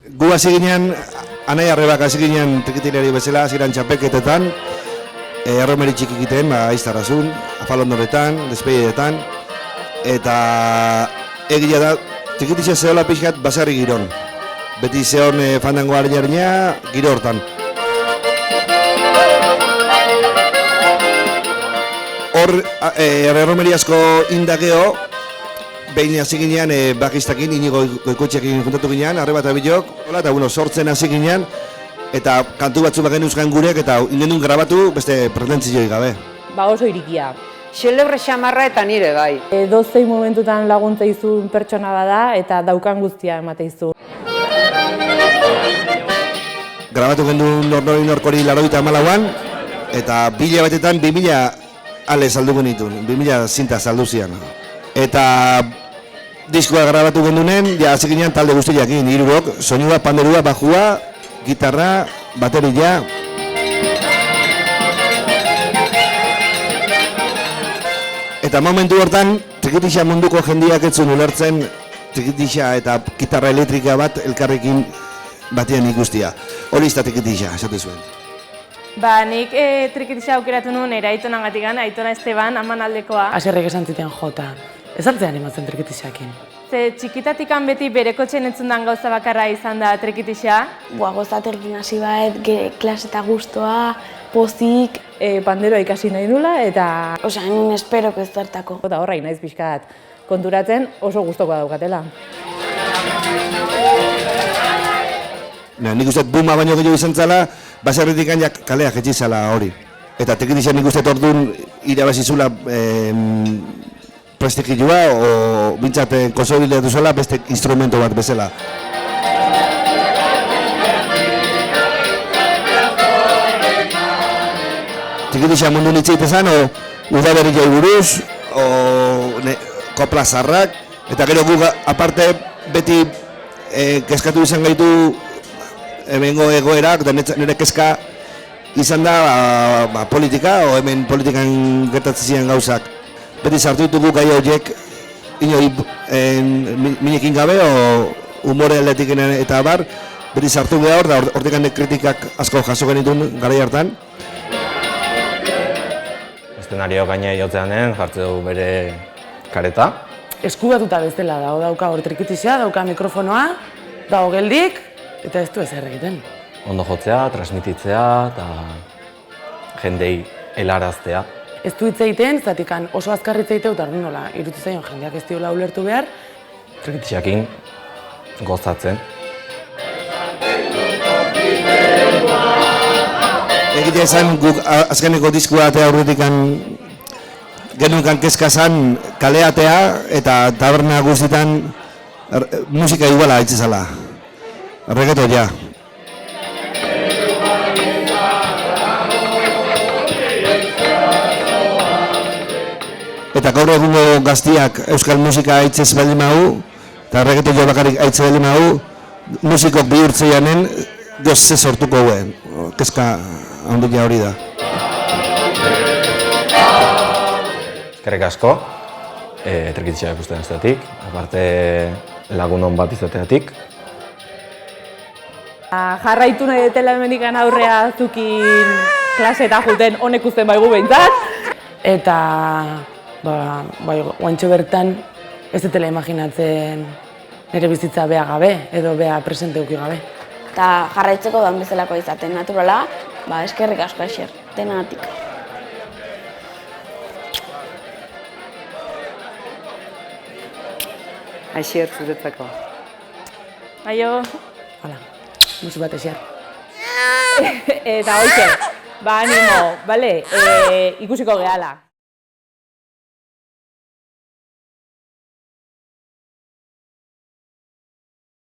Gu hasi ginean, anai arrebak hasi ginean trikitilari bezala, ziren txapeketetan, erromeri txiki egiten, aiztarazun, afalondoretan, despedidetan, eta egia da, trikitisa zehola pixkat basarri giron. Beti zehon fandango harina giro hortan. Hor, erromeri asko indageo, behin hasi ginean bakistakin, Inigo Goikoetxeakin juntatu ginean, arreba eta bilok, eta sortzen hasi ginean, eta kantu batzu bagen euskan gurek, eta indendun grabatu beste pretentzioi gabe. Ba oso irikia. Xelebre xamarra eta nire bai. Dozein momentutan laguntza izun pertsona bada eta daukan guztia emate izu. Grabatu gendun norkori 84an, eta 2000 batetan 2000 ale salduko nituen, 2000 zinta saldu zian. Eta diskoa grabatu gendunen, hasi ginean talde guztiakin, hirurok, soinua, panderua, bajua, gitarra, bateria. Eta momentu hortan, trikitixa munduko jendiak ez zuen ulertzen trikitixa eta gitarra elektrika bat elkarrekin batean ikustia. Hori izta trikitixa, esate zuen. Ba, nik trikitixa aukeratu nuen ere Aitonagatik, Aitona Esteban, aman aldekoa. Aserrek esan zitean jota, ez altzea animatzen trikitixakin. Ze txikitatikan beti bere kotxen entzundan gauza bakarra izan da trikitixa. Gozatekin hasi bat, klase eta gustoa, pozik. Panderoa ikasi nahi nula eta... Osea, nien esperoko ez zertako. Eta horra naiz pixkat konturatzen oso gustokoa daukatela. Nik uste buma baino gehiago izan zala, baserritik gainak kalea jetxi zala hori. Eta trikitixa nik uste orduan irabazizula prestigioa o bintzat konsolidatu zela beste instrumento bat bezala. Trikitixa mundu nitzeite zen, o udaberriai buruz, o kopla zarrak, eta gero guk aparte beti kezkatu izan gaitu hemengo egoerak, da nire kezka izan da politika, o hemen politikan gertatzen ziren gauzak. Beti sartu ditugu gai horiek inoi minekin gabe, o humore aldetiken eta bar, beti sartu geha hor, da hortik kritikak asko jaso genituen garai hartan. Eszenario gaina jotzeanen jartze dugu bere kareta. Eskubatuta bezala dago, dauka hor trikitixa, dauka mikrofonoa, dago geldik, eta ez du ezer egiten. Ondo jotzea, transmititzea eta jendei helaraztea. Ez du hitz egiten, zatikan oso azkar hitz egiteu, eta nola, irutu zaion jendeak ez diola ulertu behar. Trikitixakin gozatzen. Egitea izan guk azkeneko diskua atea aurretik genuen kezka zan kaleatea eta taberna guztietan musika iguala aitzezala. Reggaeton ja. Eta gaur egungo gaztiak euskal musika aitzez baldin mahu, eta reggaeton jo bakarrik aitze baldin mahu, musikok bihurtzeianen goz ze sortuko guen. Kezka handia hori da. Eskerrik asko, trikitixa ikusten ez aparte lagunon bat izateatik. Jarraitu nahi detela hemendikan aurrea zukin klase eta juten honek usten baigu behintzat. Eta, guantxo bertan ez dutela imaginatzen nire bizitza beha gabe, edo beha presente uki gabe. Eta jarraitzeko dan bezalako izaten naturala, eskerrik asko Aier, denagatik. Aier zuretzako. Aio. Hala, musu bat Aier. Eta hoize, animo, bale, ikusiko gehala.